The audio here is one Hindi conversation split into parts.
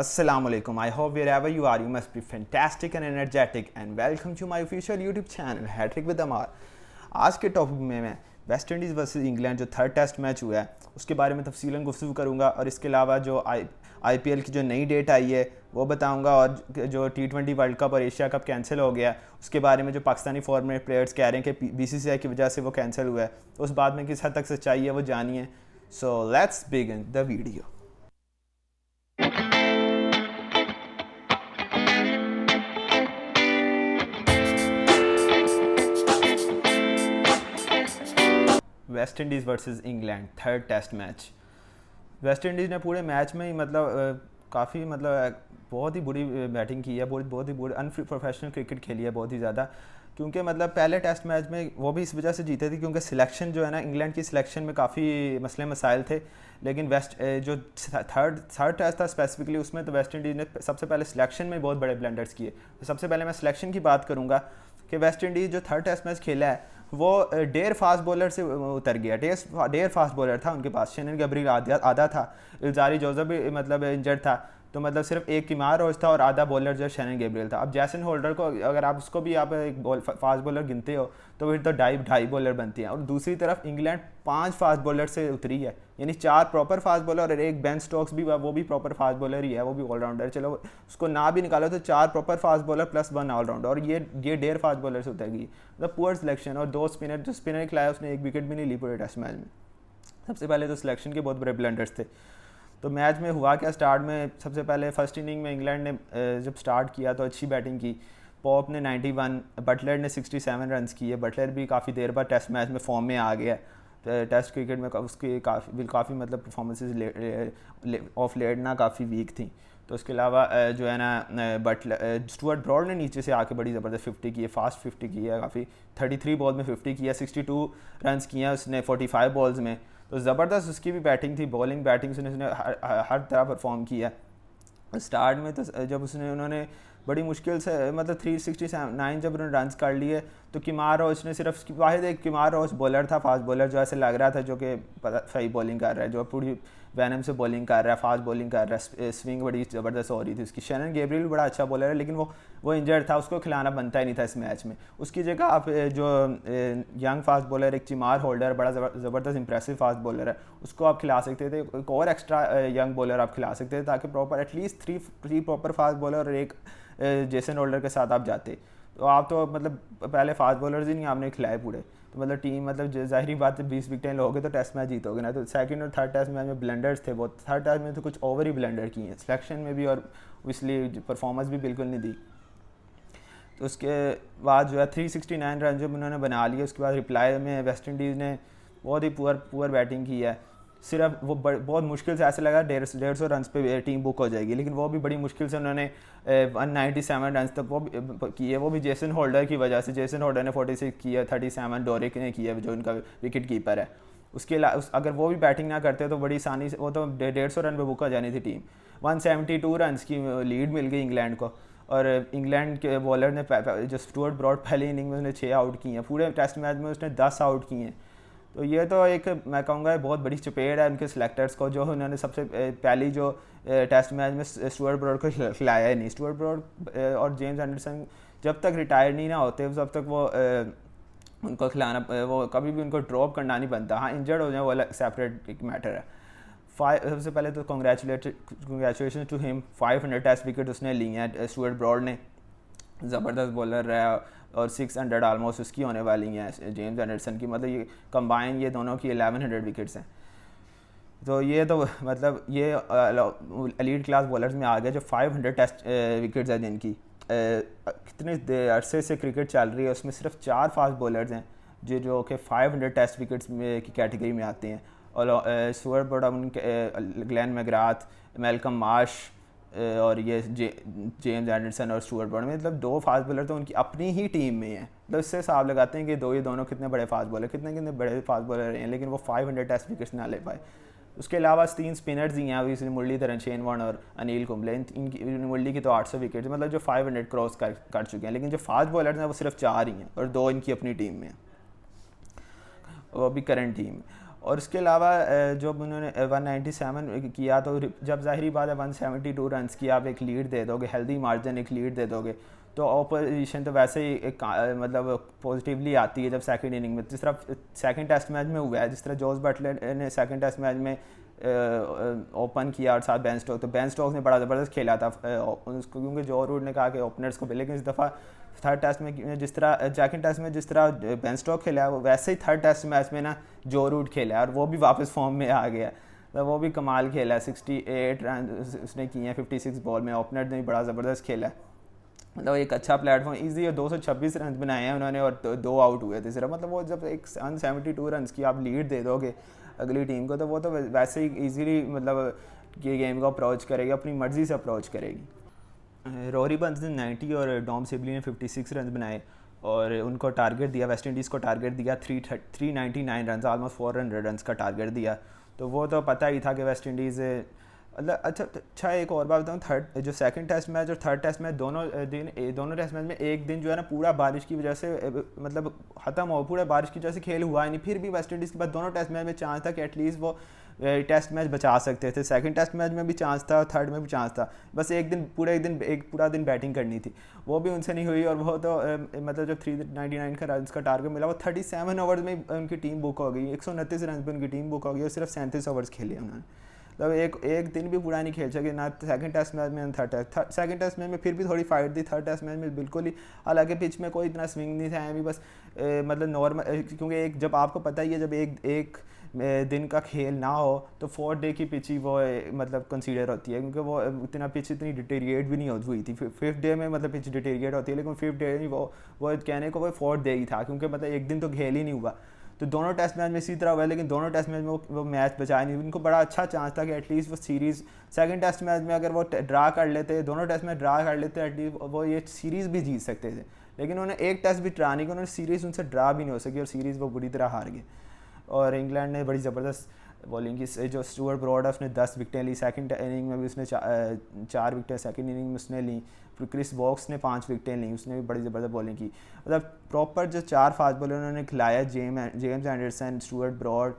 Assalamualaikum. I hope wherever you are, you must be fantastic and energetic and welcome to my official YouTube channel Hattrick with Amar. आज के टॉपिक में मैं वेस्ट इंडीज़ वर्सेस इंग्लैंड जो थर्ड टेस्ट मैच हुआ है उसके बारे में तफसीलन गुफ्तगू करूँगा और इसके अलावा जो IPL की जो नई डेट आई है वो बताऊँगा और जो T20 वर्ल्ड कप और एशिया कप कैंसिल हो गया उसके बारे में जो पाकिस्तानी फॉर्मेट प्लेयर्स कह रहे हैं कि BCCI की वजह से वो कैंसिल हुआ है तो उस बात में किस हद तक सच्चाई है वो जानिए. So let's begin the video. West Indies versus England third test match. West Indies ने पूरे मैच में ही काफ़ी बहुत ही बुरी बैटिंग की है, बहुत ही बुरी अनप्रोफेशनल क्रिकेट खेली है बहुत ही ज़्यादा. क्योंकि पहले टेस्ट मैच में वो भी इस वजह से जीते थे क्योंकि सिलेक्शन जो है ना इंग्लैंड की सिलेक्शन में काफ़ी मसले मसाइल थे. लेकिन जो थर्ड टेस्ट था स्पेसिफिकली उसमें तो वेस्ट इंडीज़ ने सबसे पहले सिलेक्शन में बहुत बड़े ब्लंडर्स किए. तो सबसे पहले मैं सिलेक्शन की बात करूँगा कि वेस्ट इंडीज़ जो थर्ड टेस्ट मैच खेला है वो डेयर फास्ट बॉलर से उतर गया. डेयर फास्ट बॉलर था उनके पास. शेनन गैब्रियल आधा था. इल्जारी जोसेफ भी इंजर्ड था. तो सिर्फ एक किमार रोज था और आधा बॉलर जो शेनन गैब्रियल था. अब जैसन होल्डर को अगर आप उसको भी आप एक फास्ट बॉलर गिनते हो तो फिर तो ढाई बॉलर बनती हैं. और दूसरी तरफ इंग्लैंड 5 फास्ट बॉलर से उतरी है, यानी 4 प्रॉपर फास्ट बॉलर और एक बेन स्टोक्स भी वो भी प्रॉपर फास्ट बॉलर ही है, वो भी ऑलराउंडर. चलो उसको ना भी निकालो तो 4 proper fast bowler plus 1 allrounder और ये डेढ़ फास्ट बॉलर से उतर गई. Poor selection. और 2 स्पिनर जो स्पिनर खिलाया उसने एक विकेट भी नहीं ली पूरे टेस्ट मैच में. सबसे पहले तो सिलेक्शन के बहुत बड़े ब्लंडर्स थे. तो मैच में हुआ क्या, स्टार्ट में सबसे पहले फर्स्ट इनिंग में इंग्लैंड ने जब स्टार्ट किया तो अच्छी बैटिंग की. पॉप ने 91, बटलर ने 67 रन्स किए. बटलर भी काफ़ी देर बाद टेस्ट मैच में फॉर्म में आ गया. तो टेस्ट क्रिकेट में उसकी काफ़ी परफॉर्मेंसेज ऑफ लेट ना काफ़ी वीक थी. तो उसके अलावा जो है ना बटलर स्टुअर्ट ब्रॉड ने नीचे से आके बड़ी ज़बरदस्त 50 की है, फास्ट 50 की है काफ़ी. 33 बॉल में 50 किया, 62 रन्स किए हैं उसने 45 बॉल्स में. तो ज़बरदस्त उसकी भी बैटिंग थी. बॉलिंग बैटिंग से उसने हर तरह परफॉर्म किया. स्टार्ट में तो जब उन्होंने बड़ी मुश्किल से 369 जब उन्होंने रन्स कर लिए तो किमार रोच ने सिर्फ वाहिद एक किमार रोच बॉलर था, फास्ट बॉलर जो ऐसे लग रहा था जो कि सही बॉलिंग कर रहा है, जो पूरी वैनम से बॉलिंग कर रहा है, फास्ट बॉलिंग कर रहा है, स्विंग बड़ी ज़बरदस्त हो रही थी उसकी. शेनन गैब्रियल भी बड़ा अच्छा बॉलर है लेकिन वो इंजर्ड था, उसको खिलाना बनता ही नहीं था इस मैच में. उसकी जगह आप जो यंग फास्ट बॉलर एक चिमार होल्डर बड़ा ज़बरदस्त इंप्रेसिव फास्ट बॉलर है उसको आप खिला सकते थे. एक और एक्स्ट्रा यंग बॉलर आप खिला सकते थे ताकि proper at least 3 proper fast bowler और एक जेसन होल्डर के साथ आप जाते. तो आप तो पहले फास्ट बॉलर्स ही नहीं आपने खिलाए पूरे. तो टीम ज़ाहिरी बात है 20 विकेटें लोगे तो टेस्ट मैच जीतोगे ना. तो सेकंड और थर्ड टेस्ट मैच में ब्लंडर्स थे बहुत. थर्ड टेस्ट में तो कुछ ओवर ही ब्लंडर किए हैं सिलेक्शन में भी और इसलिए परफॉर्मेंस भी बिल्कुल नहीं दी. तो उसके बाद जो है 369 रन जब उन्होंने बना लिए उसके बाद रिप्लाई में वेस्ट इंडीज़ ने बहुत ही पुअर बैटिंग की है. सिर्फ वो बहुत मुश्किल से ऐसे लगा 150 रन पे टीम बुक हो जाएगी, लेकिन वो भी बड़ी मुश्किल से उन्होंने 197 रन तक वो किए. वो भी जेसन होल्डर की वजह से. जेसन होल्डर ने 46 किया, 37 डोरिक ने किया जो इनका विकेट कीपर है. उसके अगर वो भी बैटिंग ना करते तो बड़ी आसानी से वो तो 150 रन पे बुक हो जानी थी टीम. 172 रन की लीड मिल गई इंग्लैंड को. और इंग्लैंड के बॉलर ने जो स्टुअर्ट ब्रॉड पहले इनिंग में उसने 6 आउट किए हैं. पूरे टेस्ट मैच में उसने 10 आउट किए हैं. तो ये तो एक मैं कहूँगा बहुत बड़ी चपेट है उनके सिलेक्टर्स को जो उन्होंने सबसे पहली जो टेस्ट मैच में स्टुअर्ट ब्रॉड को खिलाया ही नहीं. स्टुअर्ट ब्रॉड और जेम्स एंडरसन जब तक रिटायर नहीं ना होते तब तक वो उनको खिलाना वो कभी भी उनको ड्रॉप करना नहीं बनता. हाँ इंजर्ड हो जाए वो अलग सेपरेट एक मैटर है. सबसे पहले तो congratulation to him. 500 test wicket उसने ली हैं. स्टुअर्ट ब्रॉड ने ज़बरदस्त बॉलर रहा और 600 आलमोस्ट उसकी होने वाली हैं जेम्स एंडरसन की. ये कंबाइन ये दोनों की 1100 विकेट्स हैं. तो ये ये एलीट क्लास बॉलर्स में आ गए जो 500 टेस्ट विकेट्स हैं जिनकी. कितने अरसे से क्रिकेट चल रही है उसमें सिर्फ 4 फास्ट बॉलर्स हैं जो कि 500 टेस्ट विकेट्स की कैटेगरी में आते हैं. और Stuart Broad, Glenn McGrath, Malcolm Marshall और ये जेम्स एंडरसन और स्टुअर्ट ब्रॉड में 2 फास्ट बॉलर तो उनकी अपनी ही टीम में हैं. इससे हिसाब लगाते हैं कि ये दोनों कितने बड़े फास्ट बॉलर कितने बड़े फास्ट बॉलर हैं, लेकिन वो 500 टेस्ट विकेट्स ना ले पाए. उसके अलावा 3 स्पिनर्स ही हैं अभी मुरलीधरन, शेन वॉर्न और अनिल कुंबले. इनकी मुरली की तो 800 विकेट जो 500 क्रॉस कर चुके हैं. लेकिन जो फास्ट बॉलर्स हैं वो सिर्फ 4 ही हैं और 2 इनकी अपनी टीम में हैं, वो भी करंट टीम. और उसके अलावा जब उन्होंने 197 किया तो जब ज़ाहिरी बात है 172 रन्स की आप एक लीड दे दोगे, हेल्दी मार्जिन एक लीड दे दोगे, तो ऑपोजिशन तो वैसे ही एक मतलब पॉजिटिवली आती है जब सेकंड इनिंग में, जिस तरह सेकंड टेस्ट मैच में हुआ है, जिस तरह जॉस बटलर ने सेकंड टेस्ट मैच में ओपन किया और साथ बेन स्टोक्स, तो बेन स्टोक्स ने बड़ा ज़बरदस्त खेला था उसको, क्योंकि जो रूट ने कहा कि ओपनर्स को, लेकिन इस दफ़ा थर्ड टेस्ट में जिस तरह सेकंड टेस्ट में जिस तरह बेन स्टोक्स खेला है, वो वैसे ही थर्ड टेस्ट मैच में ना जो रूट खेला है और वो भी वापस फॉर्म में आ गया, तो वो भी कमाल खेला है। 68 रन उसने किए हैं 56 बॉल में, ओपनर ने बड़ा ज़बरदस्त खेला है, मतलब एक अच्छा प्लेटफॉर्म ईजी है। 226 रन बनाए हैं उन्होंने और दो आउट हुए थे सिर्फ, मतलब वो जब एक 172 रन की आप लीड दे दोगे अगली टीम को, तो वो तो वैसे ही ईजीली मतलब ये गेम को अप्रोच करेगी, अपनी मर्ज़ी से अप्रोच करेगी। रोरी बंस ने 90 और डॉम सिबली ने 56 रन बनाए और उनको टारगेट दिया, वेस्ट इंडीज़ को टारगेट दिया 399 रन, ऑलमोस्ट 400 रन का टारगेट दिया, तो वो तो पता ही था कि वेस्ट इंडीज़ मतलब अच्छा एक और बात बताऊँ, थर्ड जो सेकंड टेस्ट मैच और थर्ड टेस्ट मैच दोनों टेस्ट मैच में एक दिन जो है ना पूरा बारिश की वजह से मतलब ख़त्म हो, पूरा बारिश की वजह से खेल हुआ ही नहीं, फिर भी वेस्ट इंडीज़ के बाद दोनों टेस्ट मैच में चांस था कि एटलीस्ट वो टेस्ट मैच बचा सकते थे। सेकंड टेस्ट मैच में भी चांस था, थर्ड में भी चांस था, बस एक पूरा दिन बैटिंग करनी थी, वो भी उनसे नहीं हुई। और वो तो मतलब जब 399 का रन का टारगेट मिला, वो 37 ओवर्स में उनकी टीम बुक हो गई, 129 रन पर उनकी टीम बुक हो गई और सिर्फ 37 ओवर्स खेले उन्होंने, मतलब एक दिन भी पूरा नहीं खेल सके, ना सेकंड टेस्ट मैच में third test. Second test match में फिर भी थोड़ी फाइट थी, थर्ड टेस्ट मैच में बिल्कुल ही, हालांकि पिच में कोई इतना स्विंग नहीं था, भी बस मतलब नॉर्मल, क्योंकि एक जब आपको पता ही है जब एक दिन का खेल ना हो तो 4th डे की पिच ही वो मतलब कंसीडर होती है, क्योंकि वो इतना पिच इतनी डिटेरिएट भी नहीं हुई थी। 5th डे में मतलब पिच डिटेरिएट होती है, लेकिन 5th डे नहीं, वो कहने को वो 4th डे ही था, क्योंकि मतलब एक दिन तो खेल ही नहीं हुआ। तो दोनों टेस्ट मैच में इसी तरह हुआ, लेकिन दोनों टेस्ट मैच में वो मैच बचाया नहीं, उनको बड़ा अच्छा चांस था कि एटलीस्ट वो सीरीज़ सेकंड टेस्ट मैच में अगर वो ड्रा कर लेते, दोनों टेस्ट में ड्रा कर लेते, एटलीस्ट वो ये सीरीज़ भी जीत सकते थे, लेकिन उन्होंने एक टेस्ट भी ड्रा नहीं किया, उन्होंने सीरीज़ उनसे ड्रा भी नहीं हो सकी और सीरीज़ वो बुरी तरह हार गए। और इंग्लैंड ने बड़ी ज़बरदस्त बॉलिंग की, जो स्टुअर्ट ब्रॉड है उसने 10 विकेटें ली, सेकंड इनिंग में भी उसने 4 विकेटें सेकंड इनिंग में उसने ली, फिर क्रिस वॉक्स ने 5 विकेटें ली, उसने भी बड़ी ज़बरदस्त बॉलिंग की, मतलब प्रॉपर जो 4 फास्ट बॉलर उन्होंने खिलाया, James Anderson, Stuart Broad,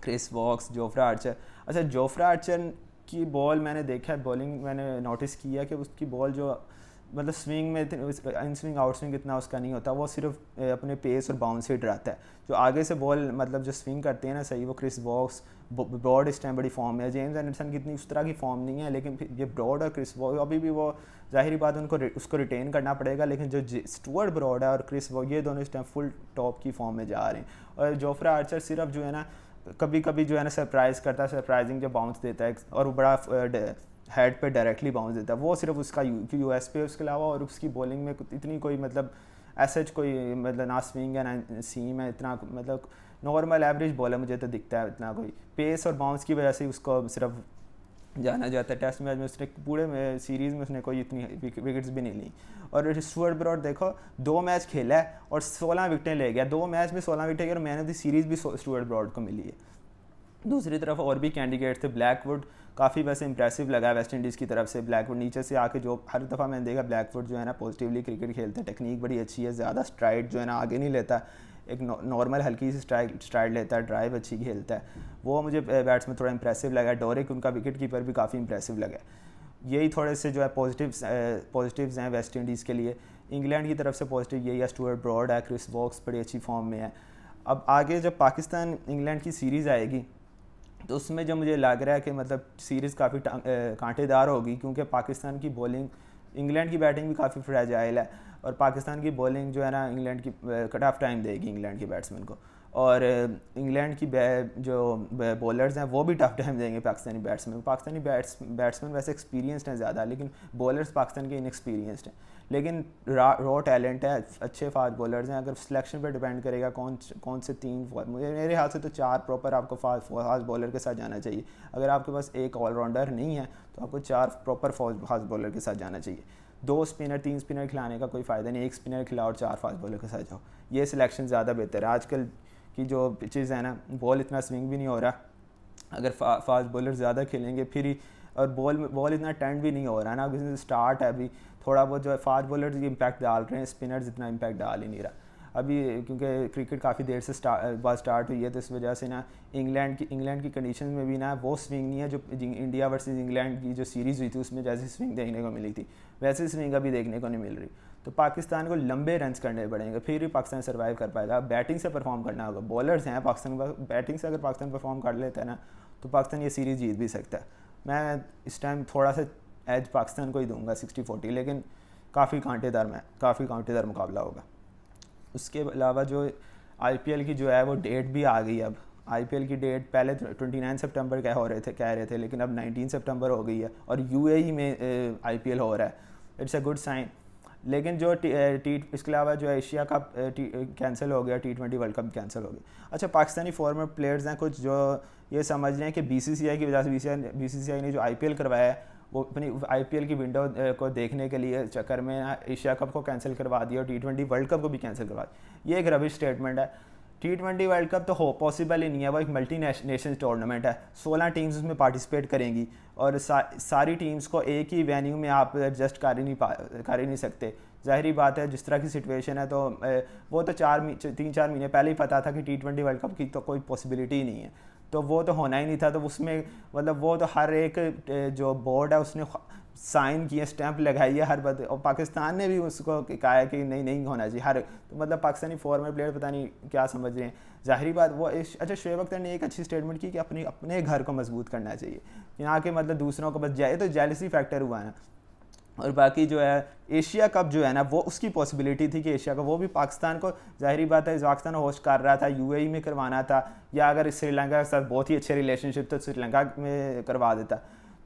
Chris Woakes, Jofra Archer. अच्छा, जोफ्रा आर्चर की बॉल मैंने देखा है, बॉलिंग मैंने नोटिस किया कि उसकी बॉल जो मतलब स्विंग में इन स्विंग आउट स्विंग इतना उसका नहीं होता, वो सिर्फ अपने पेस और बाउंस से डराता है, जो आगे से बॉल मतलब जो स्विंग करते हैं ना सही, वो क्रिस वॉक्स, ब्रॉड इस टाइम बड़ी फॉर्म है, जेम्स एंडरसन की इतनी उस तरह की फॉर्म नहीं है, लेकिन ये ब्रॉड और क्रिस वॉक्स अभी भी वो ज़ाहिरी बात उनको उसको रिटेन करना पड़ेगा, लेकिन जो स्टुअर्ट ब्रॉड है और क्रिस वॉक्स ये दोनों इस टाइम फुल टॉप की फॉर्म में जा रहे हैं। और जोफ्रा आर्चर सिर्फ जो है ना कभी कभी जो है ना सरप्राइज़ करता है, सरप्राइजिंग जो बाउंस देता है और वो बड़ा हेड पे डायरेक्टली बाउंस देता है, वो सिर्फ उसका यूएस पे, उसके अलावा और उसकी बॉलिंग में इतनी कोई मतलब एसएच कोई मतलब ना स्विंग है ना सीम है, इतना मतलब नॉर्मल एवरेज बॉलर मुझे तो दिखता है, इतना कोई पेस और बाउंस की वजह से उसको सिर्फ जाना जाता है। टेस्ट मैच में उसने पूरे सीरीज़ में उसने कोई इतनी विकेट्स भी नहीं ली। और स्टुअर्ट ब्रॉड देखो 2 मैच खेला है और 16 विकेटें ले गया, 2 मैच में 16 विकेटें, और मैन ऑफ द सीरीज़ भी स्टुअर्ट ब्रॉड को मिली है। दूसरी तरफ और भी कैंडिडेट थे, ब्लैकवुड काफ़ी वैसे इंप्रेसिव लगा वेस्ट इंडीज़ की तरफ से, ब्लैकवुड नीचे से आके जो हर दफ़ा मैंने देखा ब्लैकवुड जो है ना पॉजिटिवली क्रिकेट खेलता है, टेक्निक बड़ी अच्छी है, ज़्यादा स्ट्राइड जो है ना आगे नहीं लेता, एक नॉर्मल हल्की सी स्ट्राइड लेता है, ड्राइव अच्छी खेलता है, वो मुझे बैट्समैन थोड़ा इंप्रेसिव लगा। डोरिक उनका विकेट कीपर भी काफ़ी इंप्रेसिव लगा। यही थोड़े से जो है पॉजिटिव्स हैं वेस्ट इंडीज़ के लिए। इंग्लैंड की तरफ से पॉजिटिव यही है, स्टुअर्ट ब्रॉड है, क्रिस वॉक्स बड़ी अच्छी फॉर्म में है। अब आगे जब पाकिस्तान इंग्लैंड की सीरीज़ आएगी तो उसमें जो मुझे लग रहा है कि मतलब सीरीज़ काफ़ी कांटेदार होगी, क्योंकि पाकिस्तान की बॉलिंग, इंग्लैंड की बैटिंग भी काफ़ी फ्रेजाइल है और पाकिस्तान की बॉलिंग जो है ना इंग्लैंड की टफ टाइम देगी इंग्लैंड के बैट्समैन को, और इंग्लैंड की जो बॉलर्स हैं वो भी टफ टाइम देंगे पाकिस्तानी बैट्समैन। पाकिस्तानी बैट्समैन वैसे एक्सपीरियंसड हैं ज़्यादा, लेकिन बॉलर्स पाकिस्तान के इनएक्सपीरियंसड हैं, लेकिन रॉ टैलेंट है, अच्छे फास्ट बॉलर्स हैं। अगर सिलेक्शन पर डिपेंड करेगा कौन से 3 मेरे हाथ से तो 4 प्रॉपर आपको फास्ट बॉलर के साथ जाना चाहिए। अगर आपके पास एक ऑलराउंडर नहीं है तो आपको 4 प्रॉपर फास्ट बॉलर के साथ जाना चाहिए। 2 स्पिनर 3 स्पिनर खिलाने का कोई फ़ायदा नहीं, 1 स्पिनर खिलाओ और 4 फास्ट बॉलर के साथ जाओ, ये सिलेक्शन ज़्यादा बेहतर है। आजकल की जो पिचेज़ है ना, बॉल इतना स्विंग भी नहीं हो रहा, अगर फास्ट बॉलर ज़्यादा खेलेंगे फिर ही, और बॉल इतना टर्न भी नहीं हो रहा है ना, स्टार्ट है अभी, थोड़ा बहुत जो है फास्ट बॉलर इम्पैक्ट डाल रहे हैं, स्पिनर्स इतना इम्पैक्ट डाल ही नहीं रहा। अभी क्योंकि क्रिकेट काफ़ी देर से स्टार्ट हुई है, तो इस वजह से ना इंग्लैंड की कंडीशन में भी ना वो स्विंग नहीं है जो इंडिया वर्सेस इंग्लैंड की जो सीरीज़ हुई थी उसमें जैसी स्विंग देखने को मिली थी वैसी स्विंग अभी देखने को नहीं मिल रही। तो पाकिस्तान को लंबे रन्स करने पड़ेंगे फिर ही पाकिस्तान सर्वाइव कर पाएगा। बैटिंग से परफॉर्म करना होगा, बॉलर्स हैं पाकिस्तान के पास, बैटिंग से अगर पाकिस्तान परफॉर्म कर लेता है ना तो पाकिस्तान ये सीरीज़ जीत भी सकता है। मैं इस टाइम थोड़ा सा एज पाकिस्तान को ही दूंगा 60-40, लेकिन काफ़ी कांटेदार मुकाबला होगा। उसके अलावा जो आईपीएल की जो है वो डेट भी आ गई। अब आईपीएल की डेट पहले 29 सितंबर कह रहे थे लेकिन अब 19 सितंबर हो गई है और यूएई में आईपीएल हो रहा है। It's a good sign. लेकिन जो इसके अलावा जो एशिया कप कैंसिल हो गया, T20 वर्ल्ड कप कैंसिल हो गया। अच्छा, पाकिस्तानी फॉर्मर प्लेयर्स हैं कुछ जो ये समझ रहे हैं कि बीसीसीआई की वजह से बीसीसीआई ने जो आईपीएल करवाया है वो अपनी आईपीएल की विंडो को देखने के लिए चक्कर में एशिया कप को कैंसिल करवा दिया और T20 वर्ल्ड कप को भी कैंसिल करवा दिया। ये एक रबिश स्टेटमेंट है। T20 वर्ल्ड कप तो हो पॉसिबल ही नहीं है, वो एक मल्टी नेशन टूर्नामेंट है, 16 टीम्स उसमें पार्टिसिपेट करेंगी और सारी टीम्स को एक ही वेन्यू में आप एडजस्ट कर ही नहीं सकते। ज़ाहिरी बात है जिस तरह की सिचुएशन है तो वो तो 3-4 महीने पहले ही पता था कि T20 वर्ल्ड कप की तो कोई पॉसिबिलिटी ही नहीं है, तो वो तो होना ही नहीं था। तो उसमें मतलब वो तो हर एक जो बोर्ड है उसने साइन किया, स्टैंप लगाई है हर बात, और पाकिस्तान ने भी उसको कहा है कि नहीं होना चाहिए तो मतलब पाकिस्तानी फॉर्मर प्लेयर पता नहीं क्या समझ रहे हैं। ज़ाहिरी बात वो अच्छा, शोएब अख्तर ने एक अच्छी स्टेटमेंट की कि अपने घर को मजबूत करना चाहिए, यहाँ के मतलब दूसरों को बस जाए तो जेलसी फैक्टर हुआ ना। और बाकी जो है एशिया कप जो है ना वो उसकी पॉसिबिलिटी थी कि एशिया कप वो भी पाकिस्तान को, ज़ाहिरी बात है पाकिस्तान होस्ट कर रहा था, यूएई में करवाना था, या अगर श्रीलंका के साथ बहुत ही अच्छे रिलेशनशिप तो श्रीलंका में करवा देता,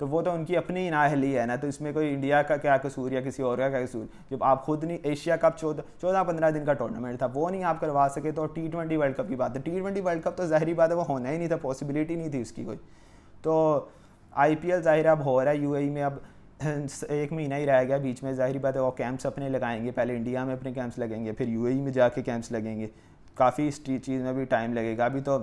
तो वो तो उनकी अपनी नाअहली है ना, तो इसमें कोई इंडिया का क्या कसूर या किसी और का क्या कसूर। जब आप खुद नहीं, एशिया कप 14-15 दिन का टूर्नामेंट था, वो नहीं आप करवा सके तो T20 वर्ल्ड कप की बात है। T20 वर्ल्ड कप तो ज़ाहिरी बात है वो होना ही नहीं था, पॉसिबिलिटी नहीं थी उसकी कोई। तो आईपीएल ज़ाहिर अब हो रहा है यूएई में, अब 1 महीना ही रह गया बीच में, ज़ाहिर बात है वो कैंप्स अपने लगाएंगे, पहले इंडिया में अपने कैंप्स लगेंगे, फिर यूएई में जाके कैंप्स लगेंगे, काफ़ी इस चीज़ में भी टाइम लगेगा। अभी तो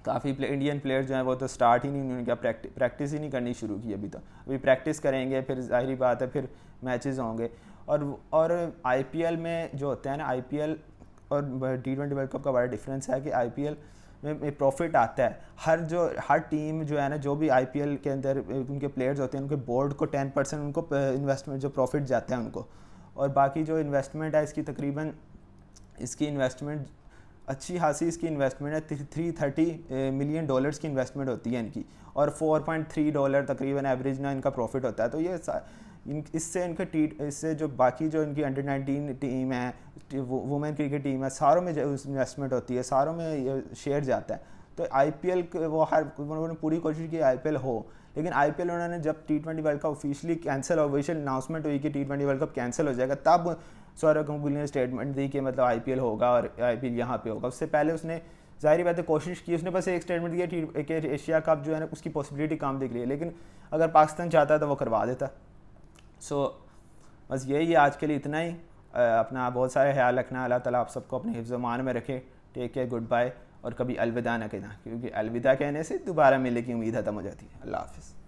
काफ़ी इंडियन प्लेयर्स जो हैं वो तो स्टार्ट ही नहीं, उन्होंने क्या प्रैक्टिस ही नहीं करनी शुरू की अभी प्रैक्टिस करेंगे, फिर ज़ाहिरी बात है फिर मैचेस होंगे। और आईपीएल में जो होता है ना, आईपीएल और T20 वर्ल्ड कप का बड़ा डिफरेंस है कि आईपीएल में प्रॉफिट आता है। हर टीम जो है ना, जो भी आईपीएल के अंदर उनके प्लेयर्स होते हैं, उनके बोर्ड को 10% उनको इन्वेस्टमेंट जो प्रॉफिट जाता है उनको, और बाकी जो इन्वेस्टमेंट है इसकी इन्वेस्टमेंट अच्छी खासी इसकी इन्वेस्टमेंट है, $330 मिलियन की इन्वेस्टमेंट होती है इनकी, और $4.3 तकरीबन एवरेज ना इनका प्रॉफिट होता है। तो ये इससे जो बाकी जो इनकी अंडर 19 टीम है, वुमेन क्रिकेट टीम है, सारों में जो इन्वेस्टमेंट होती है, सारों में शेयर जाता है। तो आईपीएल उन्होंने पूरी कोशिश की आईपीएल हो, लेकिन आईपीएल उन्होंने जब T20 world cup official announcement हुई कि T20 वर्ल्ड कप कैंसिल हो जाएगा, तब सौरव गंगुली ने स्टेटमेंट दी कि मतलब आईपीएल होगा और आईपीएल यहाँ पे होगा। उससे पहले उसने ज़ाहिर बात है कोशिश की, उसने बस एक स्टेटमेंट दिया कि एशिया कप जो है ना उसकी पॉसिबिलिटी काम दिख रही है, लेकिन अगर पाकिस्तान चाहता तो वो करवा देता। बस यही है आज के लिए, इतना ही। अपना बहुत सारे ख्याल रखना, अल्लाह ताला आप सबको अपने हिफ्ज़ मान में रखे। टेक केयर, गुड बाय, और कभी अलविदा ना कहना, क्योंकि अलविदा कहने से दोबारा मिलने की उम्मीद ख़त्म हो जाती है। अल्लाह हाफ़िज़।